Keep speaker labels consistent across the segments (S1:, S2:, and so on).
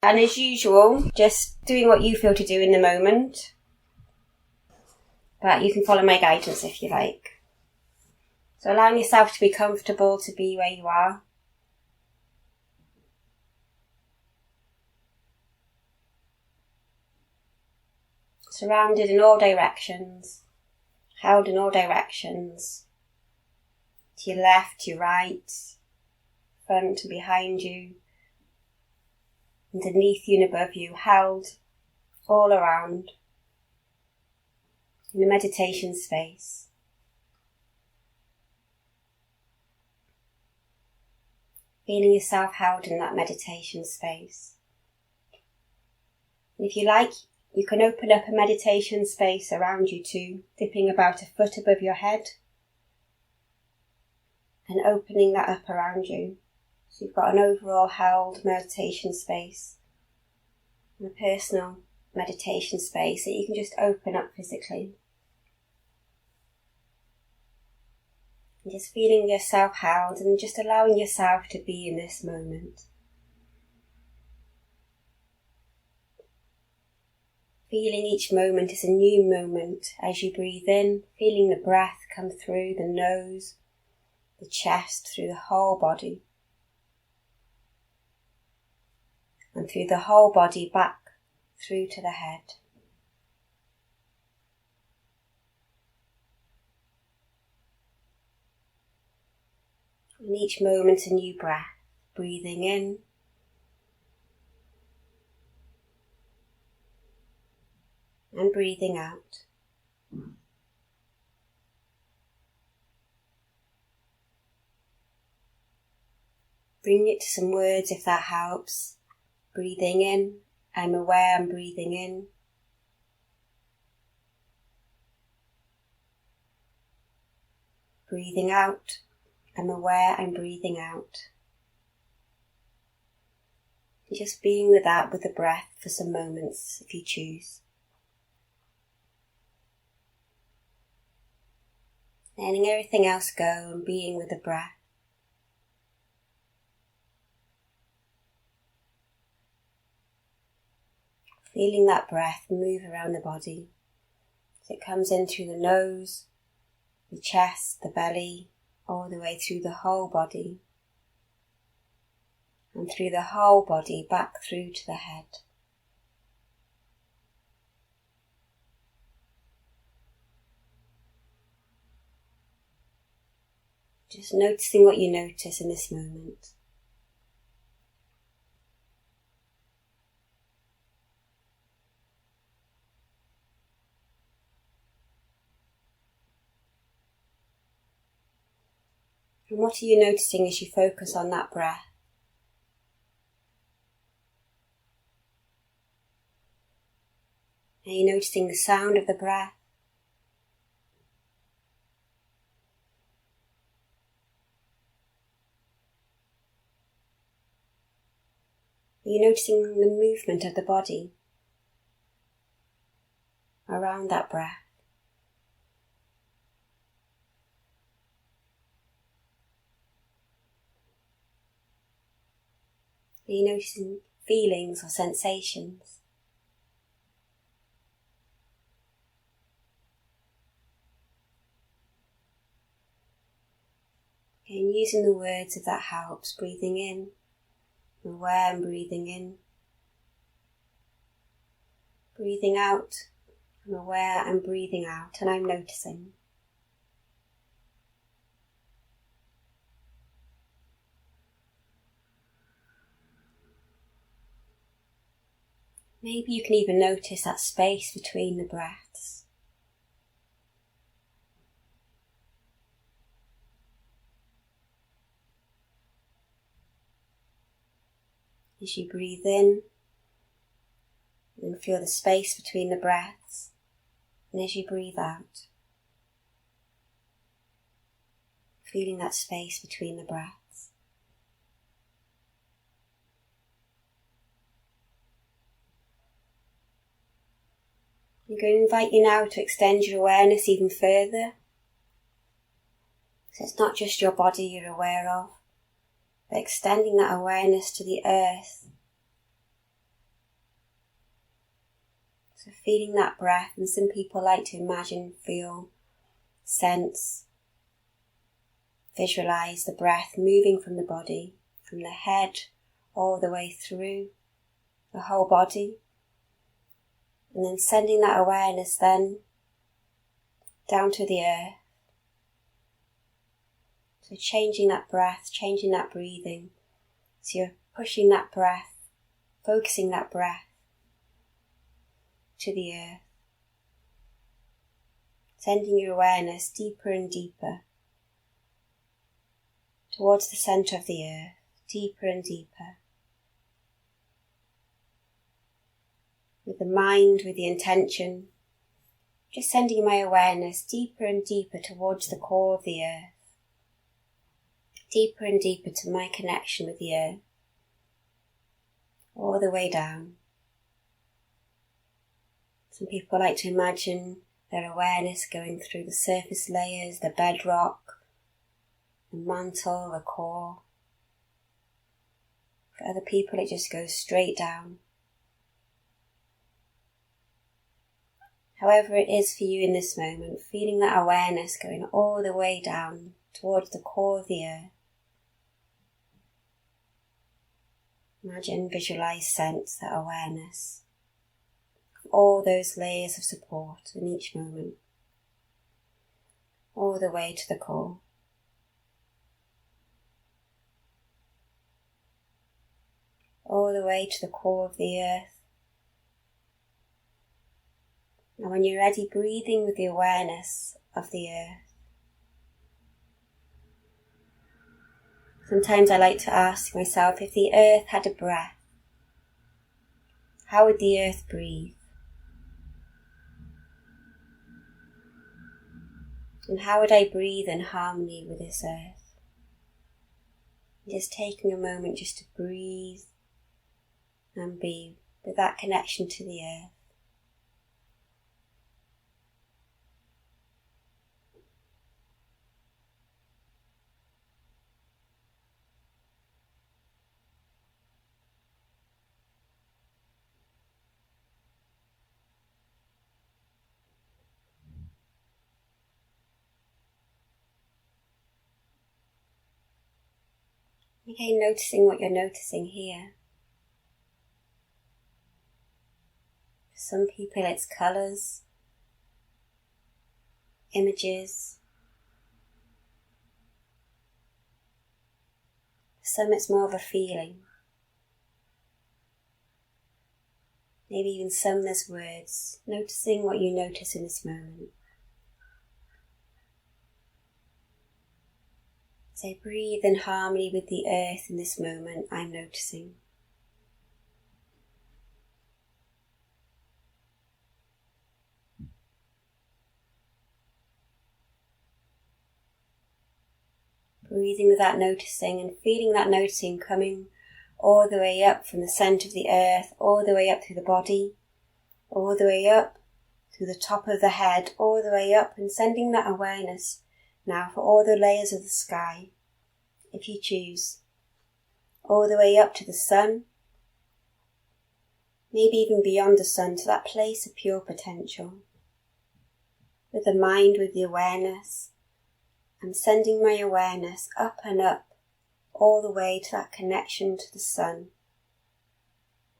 S1: And as usual, just doing what you feel to do in the moment. But you can follow my guidance if you like. So allowing yourself to be comfortable to be where you are. Surrounded in all directions. Held in all directions. To your left, to your right. Front and behind you. Underneath you and above you. Held all around. In a meditation space. Feeling yourself held in that meditation space. And if you like, you can open up a meditation space around you too, dipping about a foot above your head and opening that up around you. So you've got an overall held meditation space and a personal meditation space that you can just open up physically. And just feeling yourself held and just allowing yourself to be in this moment. Feeling each moment is a new moment as you breathe in, feeling the breath come through the nose, the chest, through the whole body. And through the whole body back through to the head. And each moment a new breath, breathing in and breathing out. Bring it to some words if that helps. Breathing in, I'm aware I'm breathing in. Breathing out, I'm aware I'm breathing out. And just being with that, with the breath for some moments if you choose. Letting everything else go and being with the breath. Feeling that breath move around the body as it comes in through the nose, the chest, the belly, all the way through the whole body, and through the whole body back through to the head. Just noticing what you notice in this moment. And what are you noticing as you focus on that breath? Are you noticing the sound of the breath? Are you noticing the movement of the body around that breath? Are you noticing feelings or sensations? And using the words if that helps, breathing in, I'm aware I'm breathing in. Breathing out, I'm aware I'm breathing out and I'm noticing. Maybe you can even notice that space between the breaths. As you breathe in, and feel the space between the breaths, and as you breathe out, feeling that space between the breaths. I'm going to invite you now to extend your awareness even further. So it's not just your body you're aware of, but extending that awareness to the earth, So feeling that breath, and some people like to imagine, feel, sense, visualize the breath moving from the body, from the head all the way through the whole body, and then sending that awareness then down to the earth. So changing that breath, changing that breathing. So you're pushing that breath, focusing that breath to the earth. Sending your awareness deeper and deeper towards the centre of the earth, deeper and deeper. With the mind, with the intention, just sending my awareness deeper and deeper towards the core of the earth. Deeper and deeper to my connection with the earth. All the way down. Some people like to imagine their awareness going through the surface layers, the bedrock, the mantle, the core. For other people it just goes straight down. However it is for you in this moment, feeling that awareness going all the way down towards the core of the earth. Imagine, visualize, sense that awareness of all those layers of support in each moment, all the way to the core. All the way to the core of the earth. And when you're ready, breathing with the awareness of the earth. Sometimes I like to ask myself, if the earth had a breath, how would the earth breathe? And how would I breathe in harmony with this earth? Just taking a moment just to breathe and be with that connection to the earth. Again, noticing what you're noticing here. For some people it's colours, images. For some it's more of a feeling. Maybe even some there's words. Noticing what you notice in this moment. So breathe in harmony with the earth in this moment I'm noticing. Breathing with that noticing and feeling that noticing coming all the way up from the centre of the earth, all the way up through the body, all the way up through the top of the head, all the way up, and sending that awareness now for all the layers of the sky, if you choose, all the way up to the sun, maybe even beyond the sun, to that place of pure potential. With the mind, with the awareness, I'm sending my awareness up and up, all the way to that connection to the sun,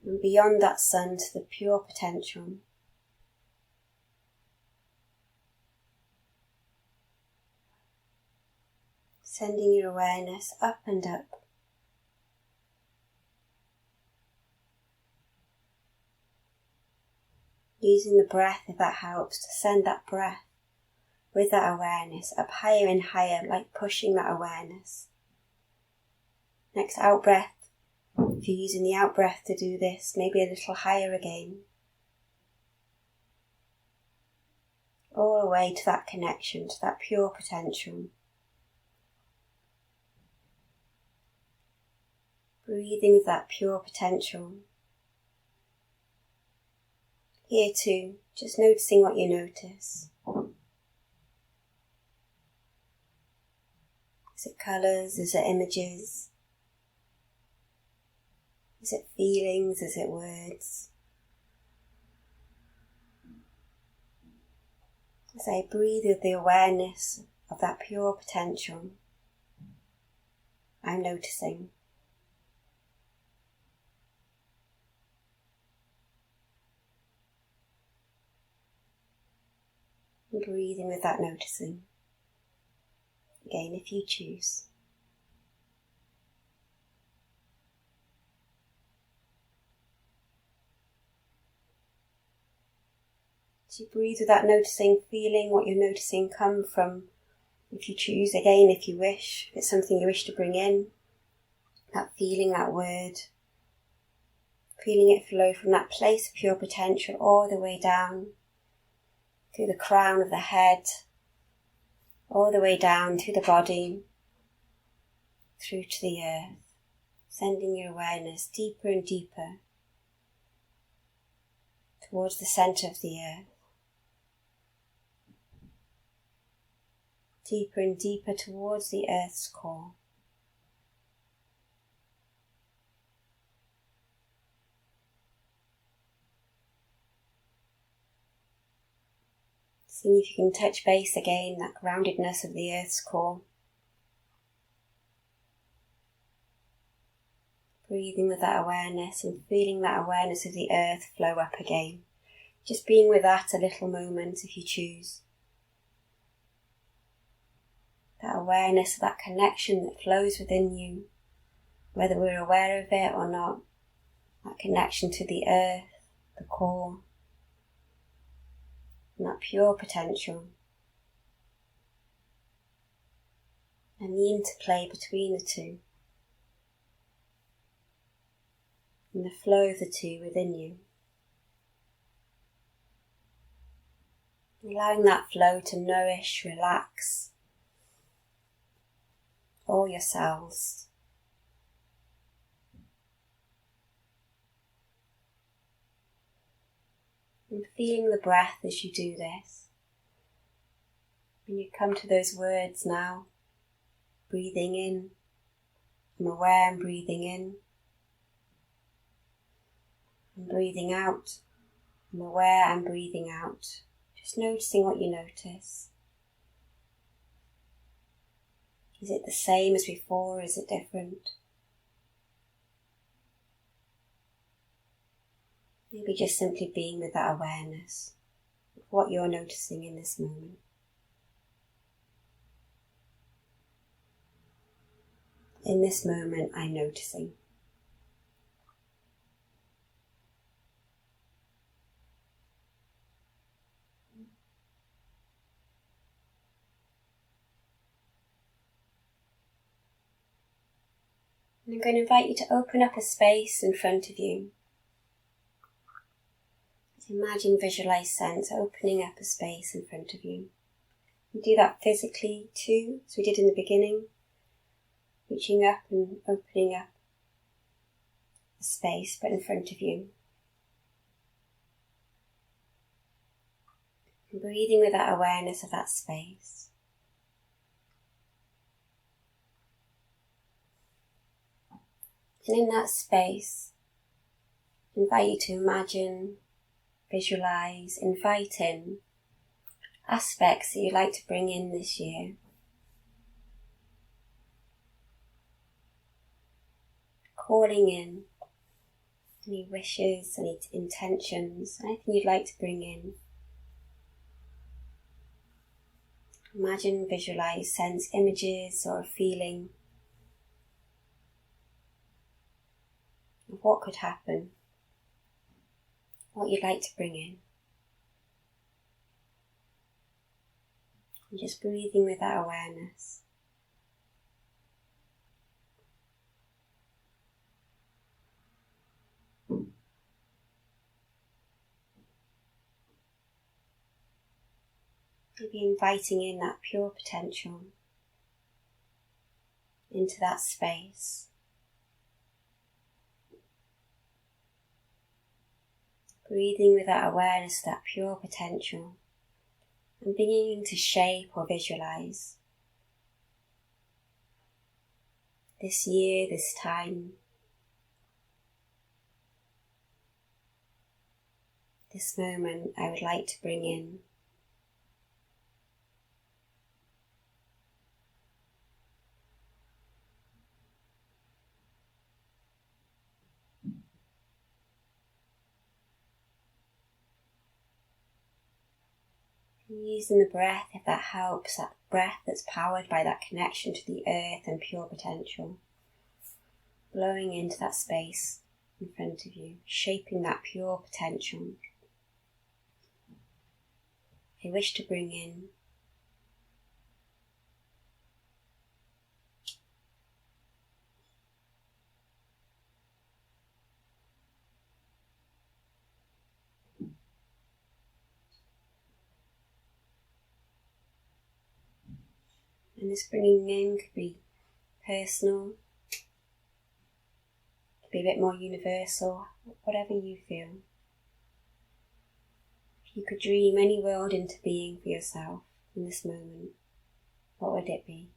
S1: and beyond that sun to the pure potential. Sending your awareness up and up. Using the breath, if that helps, to send that breath with that awareness up higher and higher, like pushing that awareness. Next out breath, if you're using the out breath to do this, maybe a little higher again. All the way to that connection, to that pure potential. Breathing with that pure potential. Here too, just noticing what you notice. Is it colours? Is it images? Is it feelings? Is it words? As I breathe with the awareness of that pure potential, I'm noticing. And breathing with that noticing. Again, if you choose. As you breathe with that noticing, feeling what you're noticing come from, if you choose, again, if you wish, if it's something you wish to bring in, that feeling, that word, feeling it flow from that place of pure potential all the way down, through the crown of the head, all the way down through the body, through to the earth, sending your awareness deeper and deeper towards the centre of the earth, deeper and deeper towards the earth's core. Seeing if you can touch base again, that groundedness of the earth's core. Breathing with that awareness and feeling that awareness of the earth flow up again. Just being with that a little moment if you choose. That awareness, that connection that flows within you, whether we're aware of it or not. That connection to the earth, the core, and that pure potential. And the interplay between the two. And the flow of the two within you. Allowing that flow to nourish, relax all your cells. And feeling the breath as you do this. When you come to those words now, breathing in, I'm aware I'm breathing in. I'm breathing out, I'm aware I'm breathing out. Just noticing what you notice. Is it the same as before? Is it different? Maybe just simply being with that awareness of what you're noticing in this moment. In this moment, I'm noticing. And I'm going to invite you to open up a space in front of you. Imagine, visualize, sense opening up a space in front of you. You do that physically too, as we did in the beginning. Reaching up and opening up a space, but in front of you. And breathing with that awareness of that space. And in that space, I invite you to imagine, visualize, invite in aspects that you'd like to bring in this year. Calling in any wishes, any intentions, anything you'd like to bring in. Imagine, visualize, sense images or a feeling of what could happen, what you'd like to bring in. And just breathing with that awareness. Maybe inviting in that pure potential into that space. Breathing with that awareness, that pure potential, and beginning to shape or visualize this year, this time, this moment I would like to bring in Using the breath, if that helps, that breath that's powered by that connection to the earth and pure potential. Blowing into that space in front of you, shaping that pure potential. I wish to bring in and this bringing in could be personal, could be a bit more universal, whatever you feel. If you could dream any world into being for yourself in this moment, what would it be?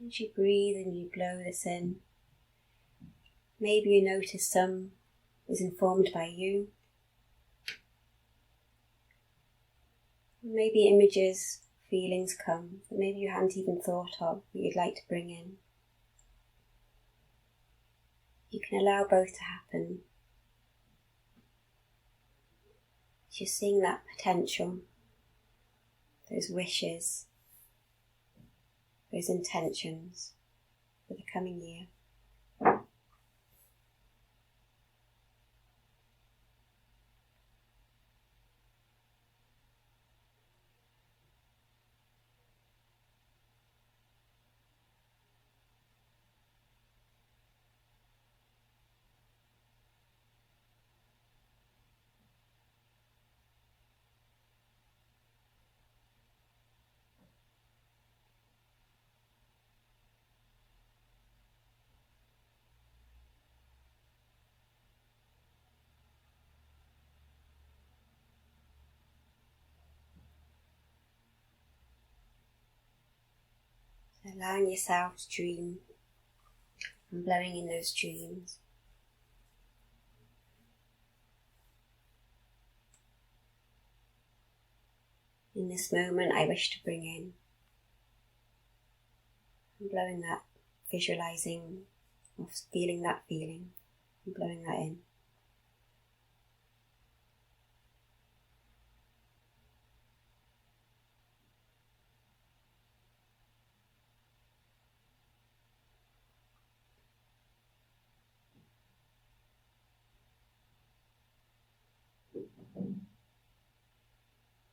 S1: As you breathe and you blow this in, maybe you notice some is informed by you. Maybe images, feelings come that maybe you hadn't even thought of that you'd like to bring in. You can allow both to happen. As you're seeing that potential, those wishes, those intentions for the coming year. Allowing yourself to dream and blowing in those dreams. In this moment, I wish to bring in and blowing that, visualizing or feeling that feeling and blowing that in.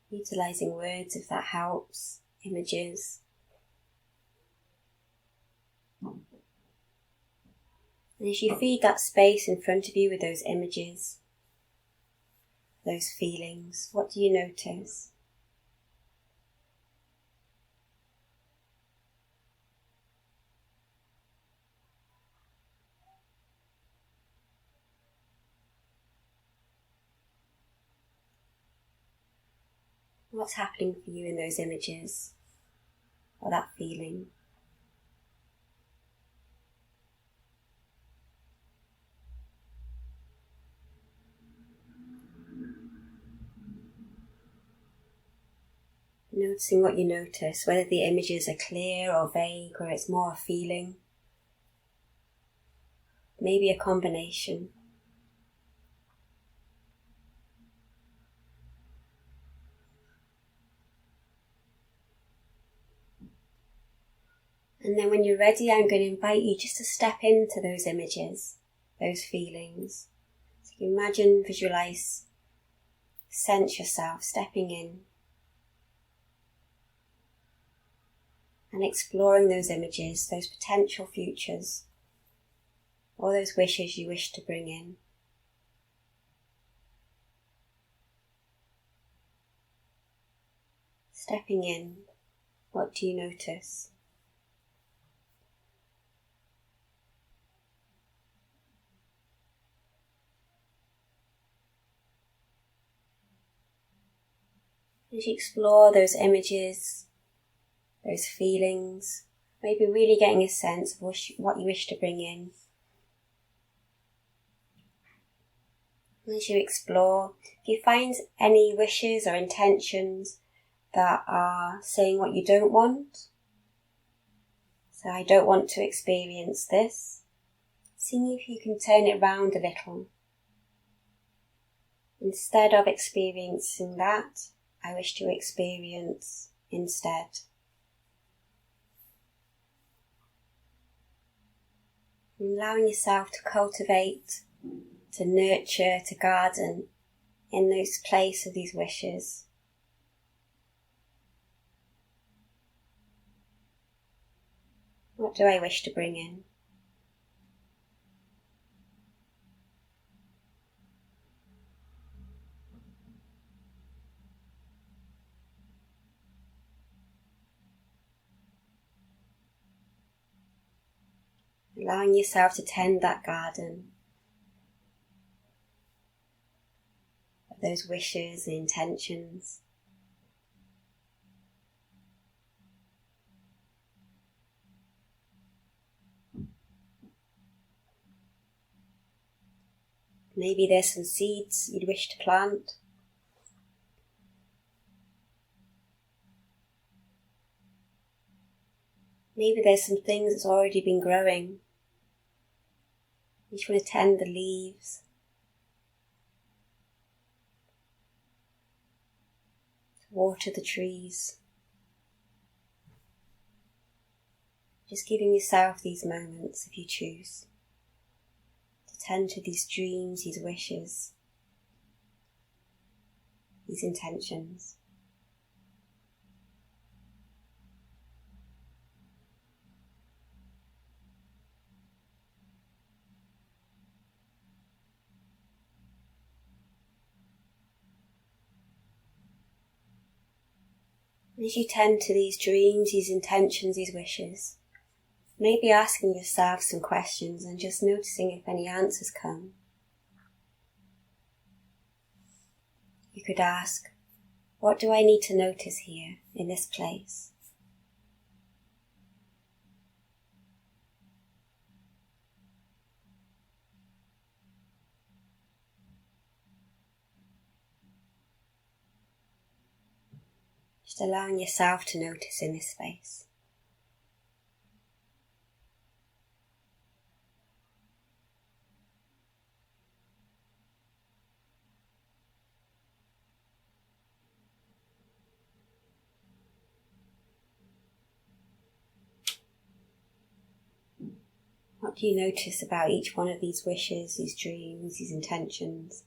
S1: Utilizing words if that helps, images. And as you feed that space in front of you with those images, those feelings, what do you notice? What's happening for you in those images or that feeling? Noticing what you notice, whether the images are clear or vague or it's more a feeling. Maybe a combination. And then when you're ready, I'm going to invite you just to step into those images, those feelings. So you imagine, visualize, sense yourself stepping in and exploring those images, those potential futures, all those wishes you wish to bring in. Stepping in, what do you notice? As you explore those images, those feelings, maybe really getting a sense of what you wish to bring in. And as you explore, if you find any wishes or intentions that are saying what you don't want, so I don't want to experience this, seeing if you can turn it round a little. Instead of experiencing that, I wish to experience instead. Allowing yourself to cultivate, to nurture, to garden in those place of these wishes. What do I wish to bring in? Allowing yourself to tend that garden of those wishes and intentions. Maybe there's some seeds you'd wish to plant. Maybe there's some things that's already been growing. You just want to tend the leaves. Water the trees. Just giving yourself these moments if you choose. To tend to these dreams, these wishes, these intentions. As you tend to these dreams, these intentions, these wishes, maybe asking yourself some questions and just noticing if any answers come. You could ask, what do I need to notice here in this place? Just allowing yourself to notice in this space. What do you notice about each one of these wishes, these dreams, these intentions?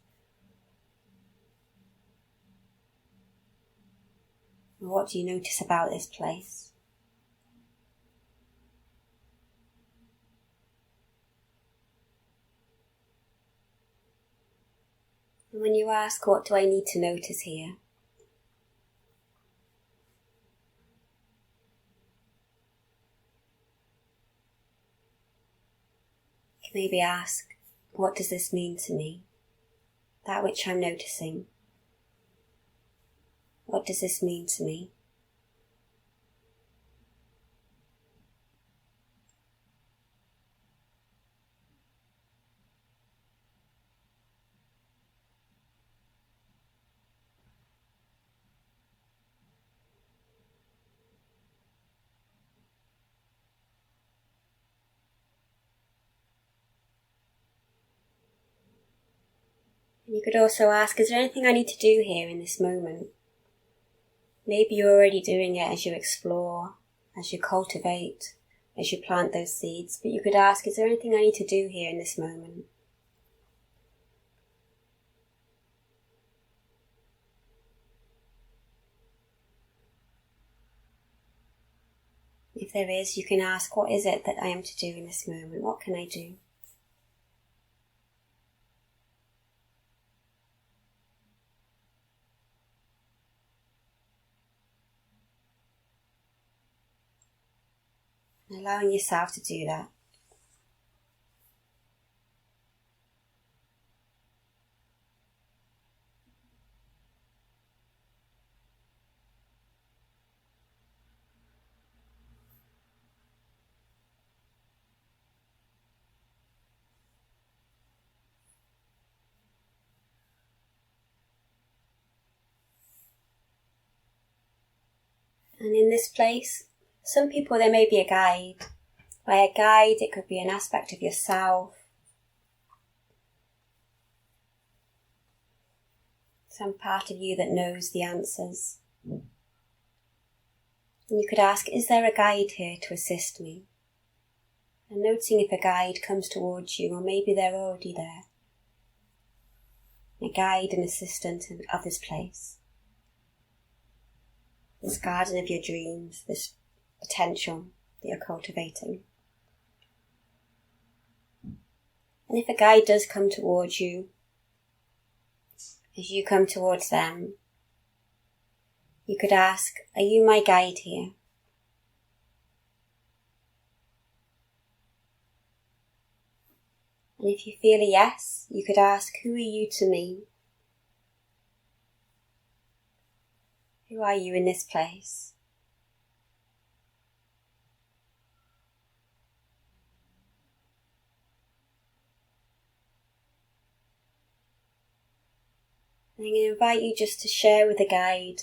S1: And what do you notice about this place? And when you ask, what do I need to notice here? You can maybe ask, what does this mean to me? That which I'm noticing. What does this mean to me? And you could also ask, is there anything I need to do here in this moment? Maybe you're already doing it as you explore, as you cultivate, as you plant those seeds, but you could ask, is there anything I need to do here in this moment? If there is, you can ask, what is it that I am to do in this moment? What can I do? And allowing yourself to do that. And in this place, some people there may be a guide. By a guide, it could be an aspect of yourself, some part of you that knows the answers. And you could ask, is there a guide here to assist me? And noticing if a guide comes towards you, or maybe they're already there. A guide and assistant of this place. This garden of your dreams, this potential that you're cultivating. And if a guide does come towards you, as you come towards them, you could ask, are you my guide here? And if you feel a yes, you could ask, who are you to me? Who are you in this place? And I'm going to invite you just to share with the guide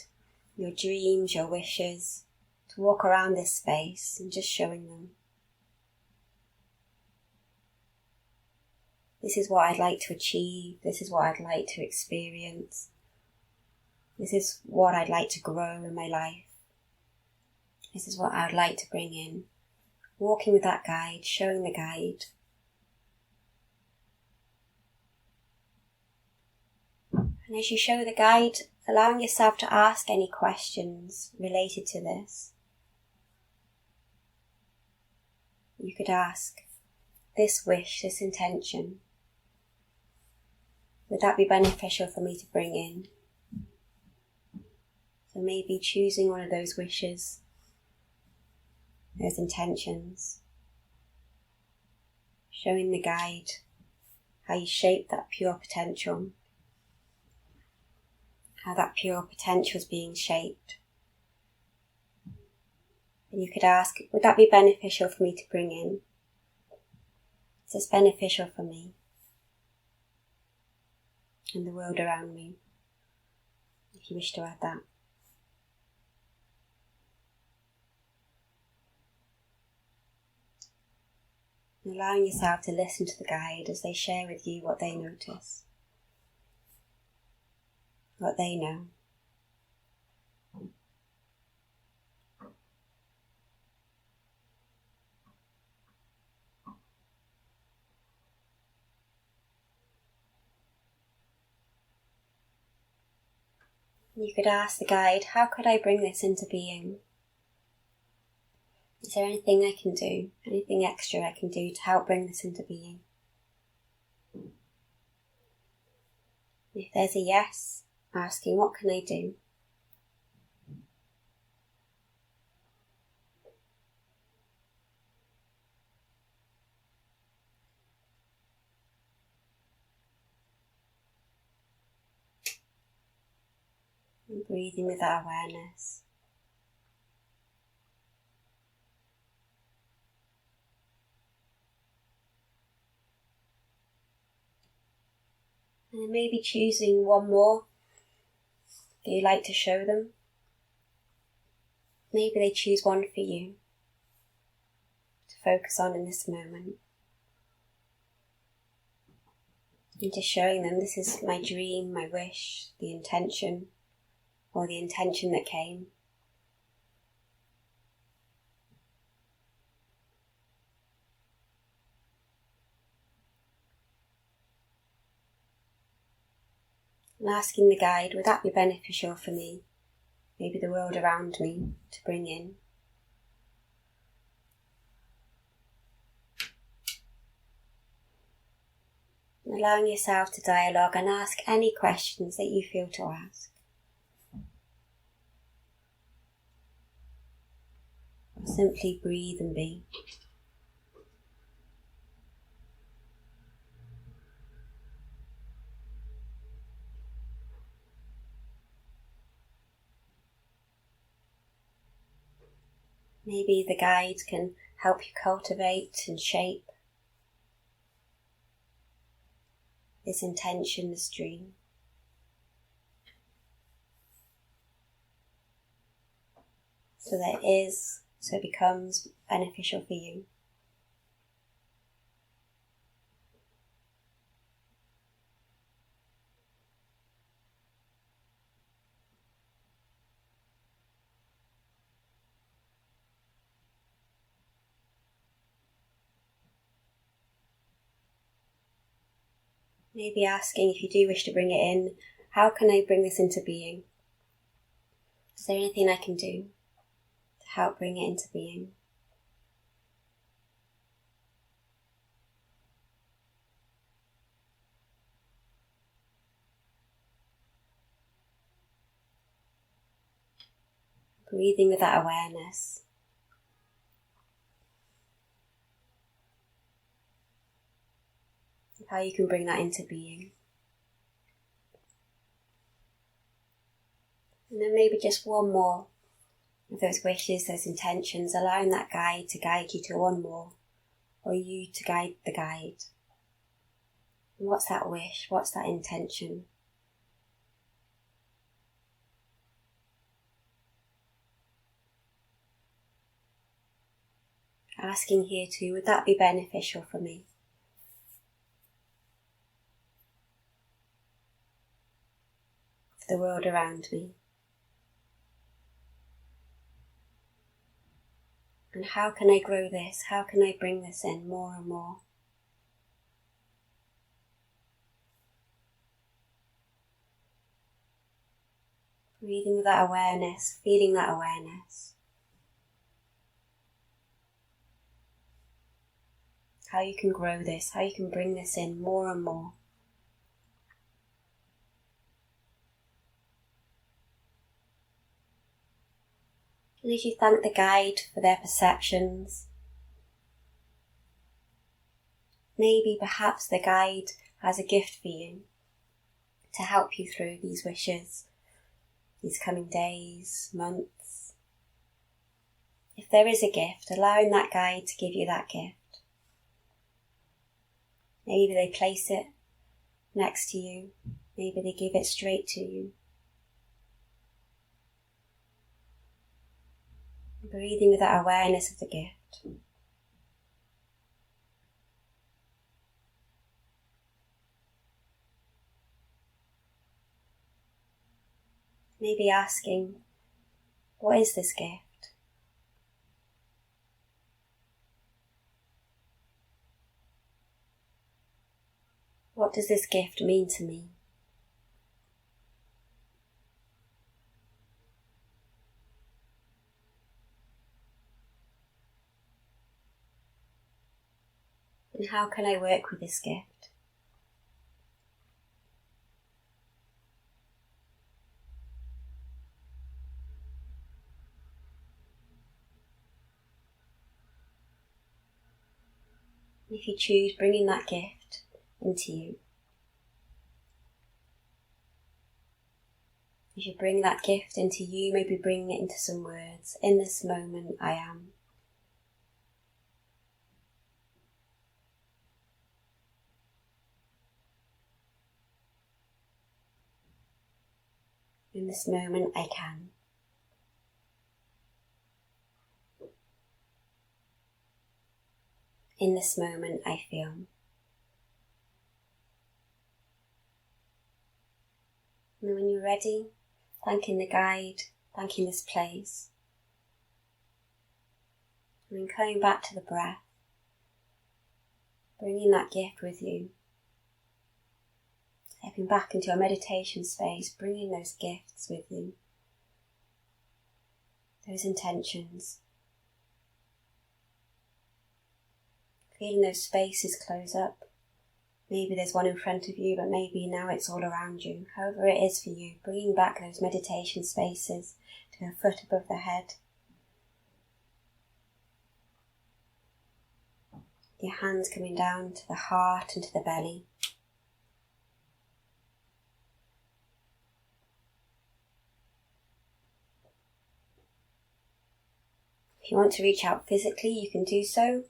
S1: your dreams, your wishes, to walk around this space and just showing them. This is what I'd like to achieve. This is what I'd like to experience. This is what I'd like to grow in my life. This is what I would like to bring in. Walking with that guide, showing the guide. And as you show the guide, allowing yourself to ask any questions related to this. You could ask, this wish, this intention, would that be beneficial for me to bring in? So maybe choosing one of those wishes, those intentions, showing the guide how you shape that pure potential, how that pure potential is being shaped. And you could ask, would that be beneficial for me to bring in? Is this beneficial for me and the world around me? If you wish to add that. And allowing yourself to listen to the guide as they share with you what they notice, what they know. You could ask the guide, how could I bring this into being? Is there anything I can do, anything extra I can do to help bring this into being? If there's a yes, asking, what can I do? And breathing with that awareness. And then maybe choosing one more that you like to show them. Maybe they choose one for you to focus on in this moment. And just showing them, this is my dream, my wish, the intention, or the intention that came. And asking the guide, would that be beneficial for me, maybe the world around me, to bring in? And allowing yourself to dialogue and ask any questions that you feel to ask. Or simply breathe and be. Maybe the guide can help you cultivate and shape this intention, this dream. So that it becomes beneficial for you. Maybe asking, if you do wish to bring it in, how can I bring this into being? Is there anything I can do to help bring it into being? Breathing with that awareness. Of how you can bring that into being. And then maybe just one more of those wishes, those intentions, allowing that guide to guide you to one more, or you to guide the guide. And what's that wish? What's that intention? Asking here too, would that be beneficial for me? For the world around me? And how can I grow this? How can I bring this in more and more? Breathing with that awareness, feeling that awareness. How you can grow this, how you can bring this in more and more. And as you thank the guide for their perceptions, maybe perhaps the guide has a gift for you to help you through these wishes, these coming days, months. If there is a gift, allowing that guide to give you that gift. Maybe they place it next to you. Maybe they give it straight to you. Breathing with that awareness of the gift. Maybe asking, what is this gift? What does this gift mean to me? And how can I work with this gift? And if you choose, bringing that gift into you. As you bring that gift into you, maybe bring it into some words. In this moment, I am. In this moment, I can. In this moment, I feel. And when you're ready, thanking the guide, thanking this place. And then coming back to the breath, bringing that gift with you. Stepping back into your meditation space, bringing those gifts with you. Those intentions. Feeling those spaces close up. Maybe there's one in front of you, but maybe now it's all around you. However it is for you, bringing back those meditation spaces to a foot above the head. Your hands coming down to the heart and to the belly. If you want to reach out physically, you can do so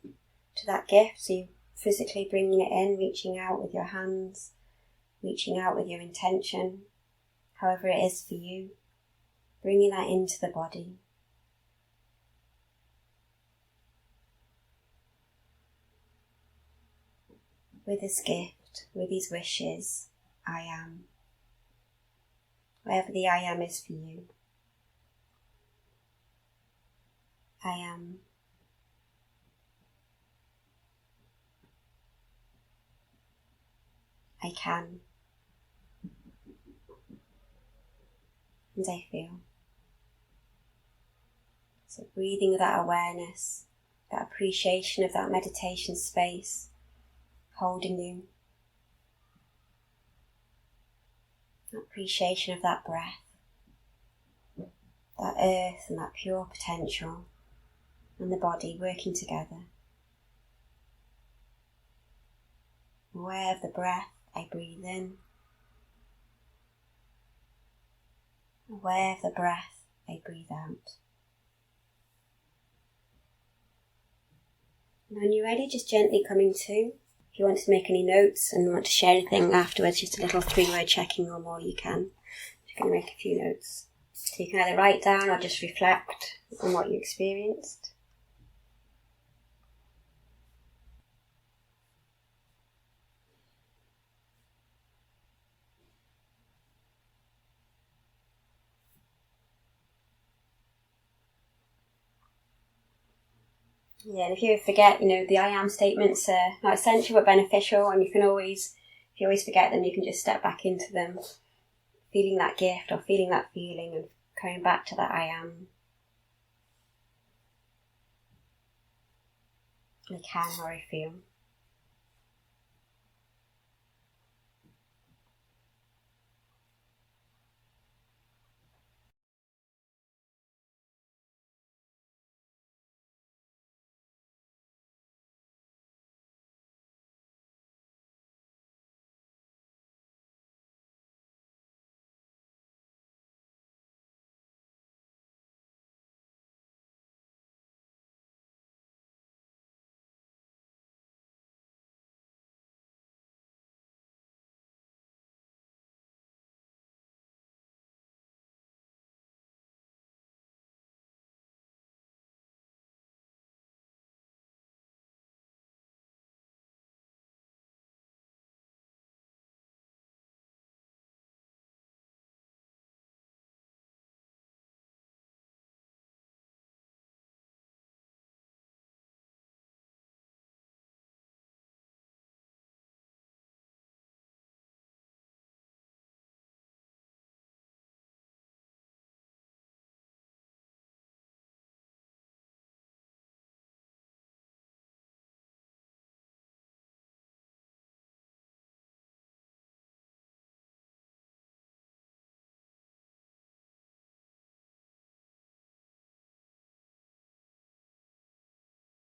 S1: to that gift. So you physically bringing it in, reaching out with your hands, reaching out with your intention, however it is for you, bringing that into the body. With this gift, with these wishes, I am. Wherever the I am is for you. I am. I I can, and I feel. So breathing with that awareness, that appreciation of that meditation space, holding you. Appreciation of that breath, that earth and that pure potential, and the body working together. Aware of the breath, I breathe in. Aware of the breath, I breathe out. And when you're ready, just gently coming to. If you want to make any notes and want to share anything afterwards, just a little 3-word checking or more, you can. Just going to make a few notes. So you can either write down or just reflect on what you experienced. Yeah, and if you forget, the I am statements are not essential but beneficial, and if you always forget them, you can just step back into them, feeling that gift or feeling that feeling and coming back to that I am. I can or I feel.